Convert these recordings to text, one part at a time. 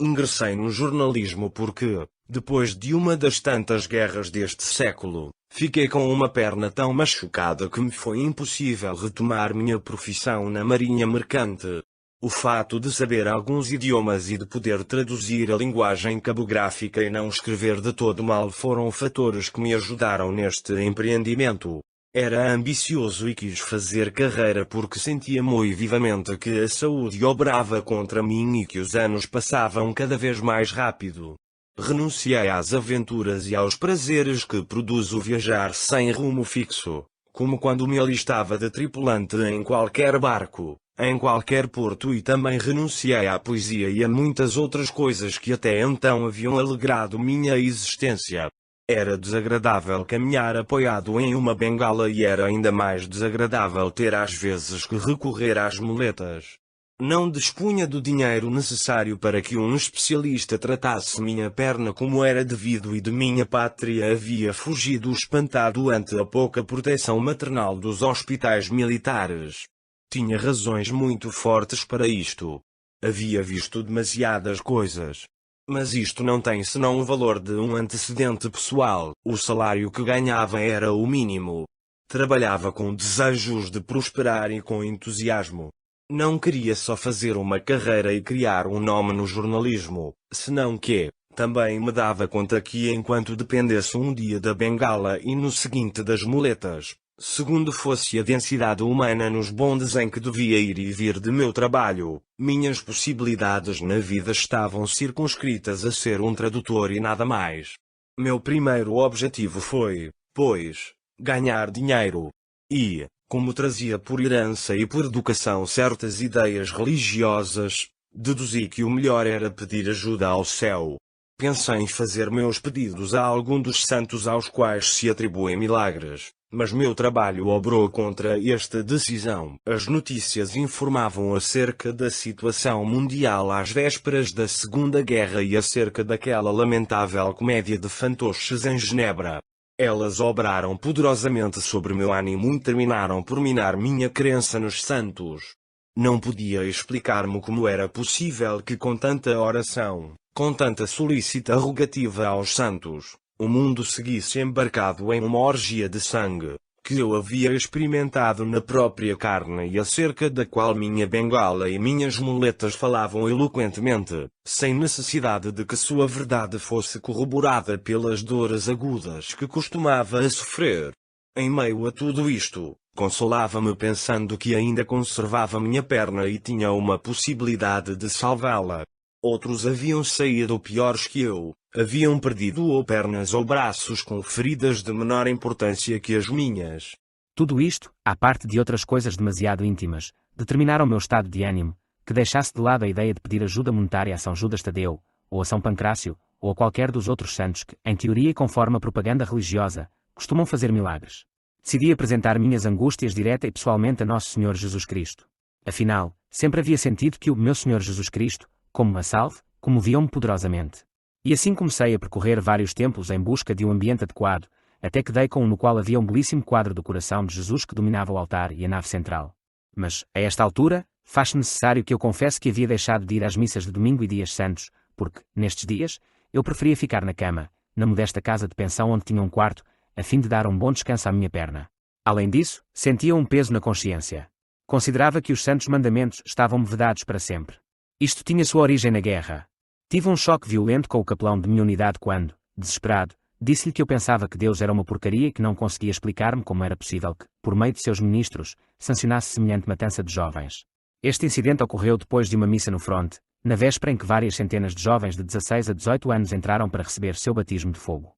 Ingressei no jornalismo porque, depois de uma das tantas guerras deste século, fiquei com uma perna tão machucada que me foi impossível retomar minha profissão na marinha mercante. O fato de saber alguns idiomas e de poder traduzir a linguagem cabográfica e não escrever de todo mal foram fatores que me ajudaram neste empreendimento. Era ambicioso e quis fazer carreira porque sentia muito vivamente que a saúde obrava contra mim e que os anos passavam cada vez mais rápido. Renunciei às aventuras e aos prazeres que produz o viajar sem rumo fixo, como quando me alistava de tripulante em qualquer barco, em qualquer porto, e também renunciei à poesia e a muitas outras coisas que até então haviam alegrado minha existência. Era desagradável caminhar apoiado em uma bengala e era ainda mais desagradável ter às vezes que recorrer às muletas. Não dispunha do dinheiro necessário para que um especialista tratasse minha perna como era devido e de minha pátria havia fugido espantado ante a pouca proteção maternal dos hospitais militares. Tinha razões muito fortes para isto. Havia visto demasiadas coisas. Mas isto não tem senão o valor de um antecedente pessoal. O salário que ganhava era o mínimo. Trabalhava com desejos de prosperar e com entusiasmo. Não queria só fazer uma carreira e criar um nome no jornalismo, senão que, também me dava conta que enquanto dependesse um dia da bengala e no seguinte das muletas, segundo fosse a densidade humana nos bondes em que devia ir e vir de meu trabalho, minhas possibilidades na vida estavam circunscritas a ser um tradutor e nada mais. Meu primeiro objetivo foi, pois, ganhar dinheiro. E, como trazia por herança e por educação certas ideias religiosas, deduzi que o melhor era pedir ajuda ao céu. Pensei em fazer meus pedidos a algum dos santos aos quais se atribuem milagres, mas meu trabalho obrou contra esta decisão. As notícias informavam acerca da situação mundial às vésperas da Segunda Guerra e acerca daquela lamentável comédia de fantoches em Genebra. Elas obraram poderosamente sobre meu ânimo e terminaram por minar minha crença nos santos. Não podia explicar-me como era possível que com tanta oração, com tanta solícita rogativa aos santos, o mundo seguisse embarcado em uma orgia de sangue, que eu havia experimentado na própria carne e acerca da qual minha bengala e minhas muletas falavam eloquentemente, sem necessidade de que sua verdade fosse corroborada pelas dores agudas que costumava a sofrer. Em meio a tudo isto, consolava-me pensando que ainda conservava minha perna e tinha uma possibilidade de salvá-la. Outros haviam saído piores que eu, haviam perdido ou pernas ou braços com feridas de menor importância que as minhas. Tudo isto, à parte de outras coisas demasiado íntimas, determinaram o meu estado de ânimo, que deixasse de lado a ideia de pedir ajuda monetária a São Judas Tadeu, ou a São Pancrácio, ou a qualquer dos outros santos que, em teoria e conforme a propaganda religiosa, costumam fazer milagres. Decidi apresentar minhas angústias direta e pessoalmente a Nosso Senhor Jesus Cristo. Afinal, sempre havia sentido que o meu Senhor Jesus Cristo, como uma salve, comoviam-me poderosamente. E assim comecei a percorrer vários templos em busca de um ambiente adequado, até que dei com um no qual havia um belíssimo quadro do coração de Jesus que dominava o altar e a nave central. Mas, a esta altura, faz-se necessário que eu confesse que havia deixado de ir às missas de domingo e dias santos, porque, nestes dias, eu preferia ficar na cama, na modesta casa de pensão onde tinha um quarto, a fim de dar um bom descanso à minha perna. Além disso, sentia um peso na consciência. Considerava que os santos mandamentos estavam-me vedados para sempre. Isto tinha sua origem na guerra. Tive um choque violento com o capelão de minha unidade quando, desesperado, disse-lhe que eu pensava que Deus era uma porcaria e que não conseguia explicar-me como era possível que, por meio de seus ministros, sancionasse semelhante matança de jovens. Este incidente ocorreu depois de uma missa no fronte, na véspera em que várias centenas de jovens de 16 a 18 anos entraram para receber seu batismo de fogo.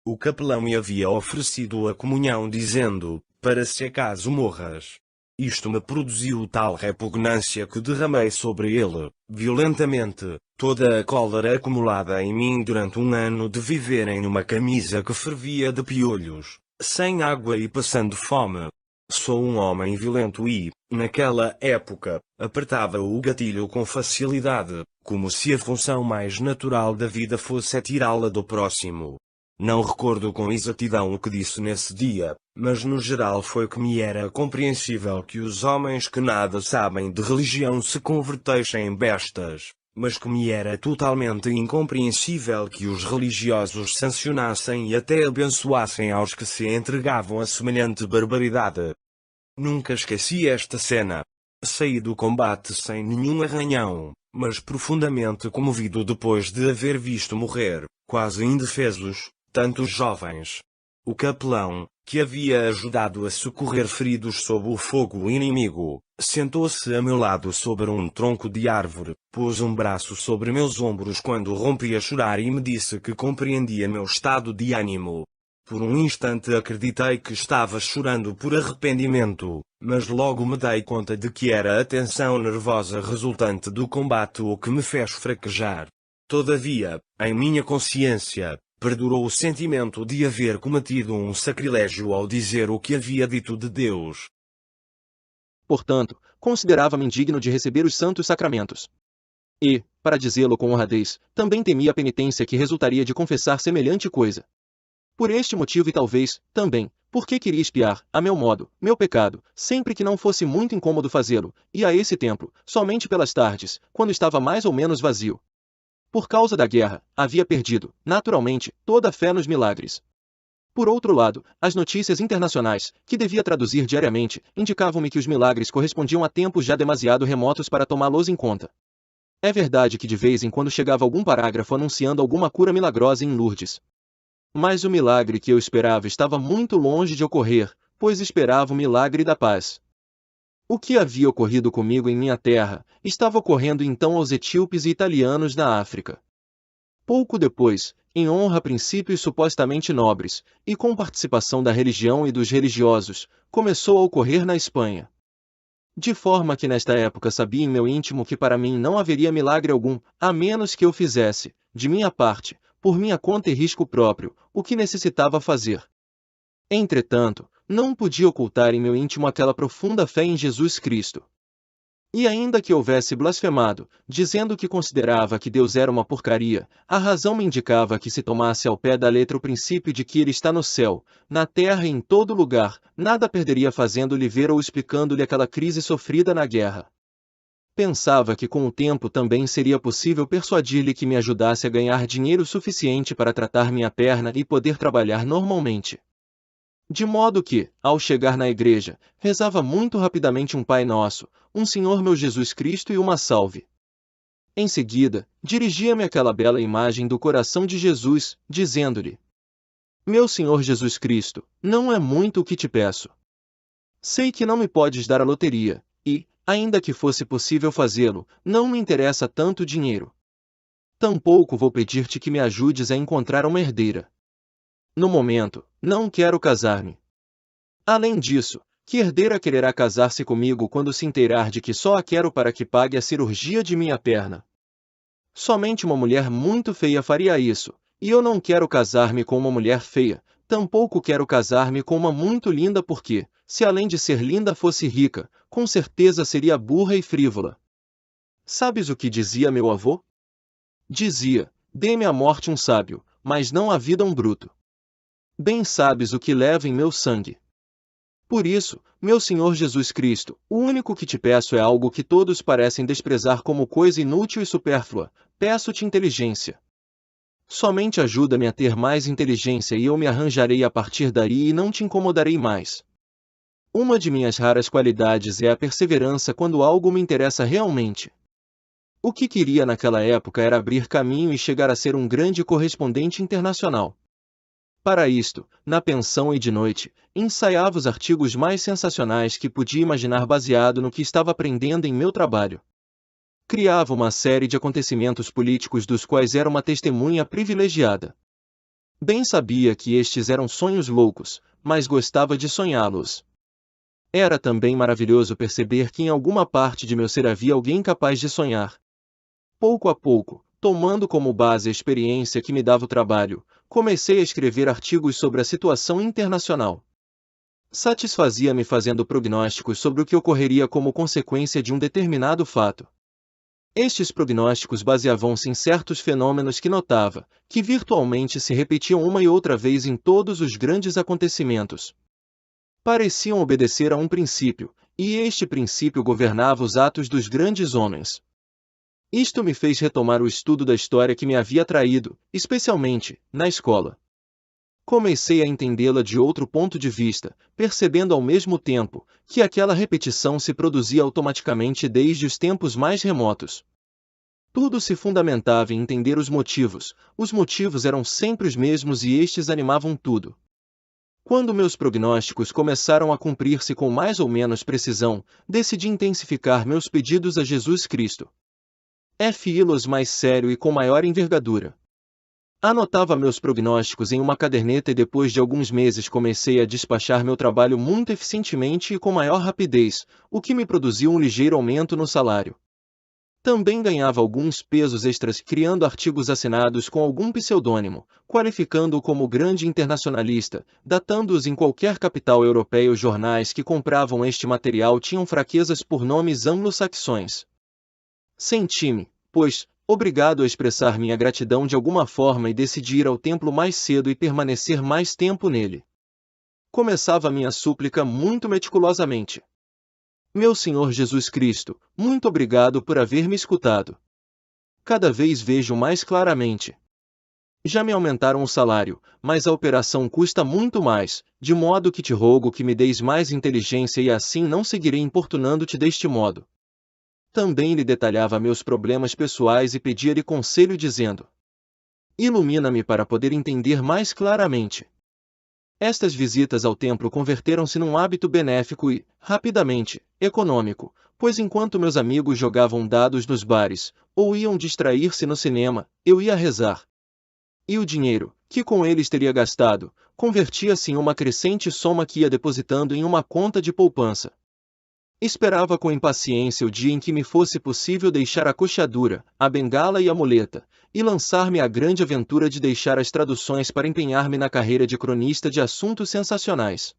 O capelão me havia oferecido a comunhão dizendo, para se acaso morras. Isto me produziu tal repugnância que derramei sobre ele, violentamente, toda a cólera acumulada em mim durante um ano de viver em uma camisa que fervia de piolhos, sem água e passando fome. Sou um homem violento e, naquela época, apertava o gatilho com facilidade, como se a função mais natural da vida fosse atirá-la do próximo. Não recordo com exatidão o que disse nesse dia, mas no geral foi que me era compreensível que os homens que nada sabem de religião se convertessem em bestas, mas que me era totalmente incompreensível que os religiosos sancionassem e até abençoassem aos que se entregavam a semelhante barbaridade. Nunca esqueci esta cena. Saí do combate sem nenhum arranhão, mas profundamente comovido depois de haver visto morrer, quase indefesos, tantos jovens. O capelão, que havia ajudado a socorrer feridos sob o fogo inimigo, sentou-se a meu lado sobre um tronco de árvore, pôs um braço sobre meus ombros quando rompi a chorar e me disse que compreendia meu estado de ânimo. Por um instante acreditei que estava chorando por arrependimento, mas logo me dei conta de que era a tensão nervosa resultante do combate o que me fez fraquejar. Todavia, em minha consciência, perdurou o sentimento de haver cometido um sacrilégio ao dizer o que havia dito de Deus. Portanto, considerava-me indigno de receber os santos sacramentos. E, para dizê-lo com honradez, também temia a penitência que resultaria de confessar semelhante coisa. Por este motivo e talvez, também, porque queria expiar, a meu modo, meu pecado, sempre que não fosse muito incômodo fazê-lo, e a esse templo, somente pelas tardes, quando estava mais ou menos vazio. Por causa da guerra, havia perdido, naturalmente, toda a fé nos milagres. Por outro lado, as notícias internacionais, que devia traduzir diariamente, indicavam-me que os milagres correspondiam a tempos já demasiado remotos para tomá-los em conta. É verdade que de vez em quando chegava algum parágrafo anunciando alguma cura milagrosa em Lourdes. Mas o milagre que eu esperava estava muito longe de ocorrer, pois esperava o milagre da paz. O que havia ocorrido comigo em minha terra, estava ocorrendo então aos etíopes e italianos da África. Pouco depois, em honra a princípios supostamente nobres, e com participação da religião e dos religiosos, começou a ocorrer na Espanha. De forma que nesta época sabia em meu íntimo que para mim não haveria milagre algum, a menos que eu fizesse, de minha parte, por minha conta e risco próprio, o que necessitava fazer. Entretanto, não podia ocultar em meu íntimo aquela profunda fé em Jesus Cristo. E ainda que houvesse blasfemado, dizendo que considerava que Deus era uma porcaria, a razão me indicava que se tomasse ao pé da letra o princípio de que Ele está no céu, na terra e em todo lugar, nada perderia fazendo-lhe ver ou explicando-lhe aquela crise sofrida na guerra. Pensava que com o tempo também seria possível persuadir-lhe que me ajudasse a ganhar dinheiro suficiente para tratar minha perna e poder trabalhar normalmente. De modo que, ao chegar na igreja, rezava muito rapidamente um Pai Nosso, um Senhor meu Jesus Cristo e uma salve. Em seguida, dirigia-me àquela bela imagem do coração de Jesus, dizendo-lhe: Meu Senhor Jesus Cristo, não é muito o que te peço. Sei que não me podes dar a loteria, e, ainda que fosse possível fazê-lo, não me interessa tanto dinheiro. Tampouco vou pedir-te que me ajudes a encontrar uma herdeira. No momento, não quero casar-me. Além disso, que herdeira quererá casar-se comigo quando se inteirar de que só a quero para que pague a cirurgia de minha perna? Somente uma mulher muito feia faria isso, e eu não quero casar-me com uma mulher feia, tampouco quero casar-me com uma muito linda porque, se além de ser linda fosse rica, com certeza seria burra e frívola. Sabes o que dizia meu avô? Dizia: dê-me a morte um sábio, mas não a vida um bruto. Bem sabes o que leva em meu sangue. Por isso, meu Senhor Jesus Cristo, o único que te peço é algo que todos parecem desprezar como coisa inútil e supérflua: peço-te inteligência. Somente ajuda-me a ter mais inteligência e eu me arranjarei a partir daí e não te incomodarei mais. Uma de minhas raras qualidades é a perseverança quando algo me interessa realmente. O que queria naquela época era abrir caminho e chegar a ser um grande correspondente internacional. Para isto, na pensão e de noite, ensaiava os artigos mais sensacionais que podia imaginar baseado no que estava aprendendo em meu trabalho. Criava uma série de acontecimentos políticos dos quais era uma testemunha privilegiada. Bem sabia que estes eram sonhos loucos, mas gostava de sonhá-los. Era também maravilhoso perceber que em alguma parte de meu ser havia alguém capaz de sonhar. Pouco a pouco, tomando como base a experiência que me dava o trabalho, comecei a escrever artigos sobre a situação internacional. Satisfazia-me fazendo prognósticos sobre o que ocorreria como consequência de um determinado fato. Estes prognósticos baseavam-se em certos fenômenos que notava, que virtualmente se repetiam uma e outra vez em todos os grandes acontecimentos. Pareciam obedecer a um princípio, e este princípio governava os atos dos grandes homens. Isto me fez retomar o estudo da história que me havia atraído, especialmente, na escola. Comecei a entendê-la de outro ponto de vista, percebendo ao mesmo tempo que aquela repetição se produzia automaticamente desde os tempos mais remotos. Tudo se fundamentava em entender os motivos eram sempre os mesmos e estes animavam tudo. Quando meus prognósticos começaram a cumprir-se com mais ou menos precisão, decidi intensificar meus pedidos a Jesus Cristo. Fi-los mais sério e com maior envergadura. Anotava meus prognósticos em uma caderneta e depois de alguns meses comecei a despachar meu trabalho muito eficientemente e com maior rapidez, o que me produziu um ligeiro aumento no salário. Também ganhava alguns pesos extras criando artigos assinados com algum pseudônimo, qualificando-o como grande internacionalista, datando-os em qualquer capital europeia. Os jornais que compravam este material tinham fraquezas por nomes anglo-saxões. Senti-me, pois, obrigado a expressar minha gratidão de alguma forma e decidi ir ao templo mais cedo e permanecer mais tempo nele. Começava minha súplica muito meticulosamente. Meu Senhor Jesus Cristo, muito obrigado por haver me escutado. Cada vez vejo mais claramente. Já me aumentaram o salário, mas a operação custa muito mais, de modo que te rogo que me deis mais inteligência e assim não seguirei importunando-te deste modo. Também lhe detalhava meus problemas pessoais e pedia-lhe conselho dizendo: ilumina-me para poder entender mais claramente. Estas visitas ao templo converteram-se num hábito benéfico e, rapidamente, econômico, pois enquanto meus amigos jogavam dados nos bares, ou iam distrair-se no cinema, eu ia rezar. E o dinheiro, que com eles teria gastado, convertia-se em uma crescente soma que ia depositando em uma conta de poupança. Esperava com impaciência o dia em que me fosse possível deixar a coxadura, a bengala e a muleta, e lançar-me à grande aventura de deixar as traduções para empenhar-me na carreira de cronista de assuntos sensacionais.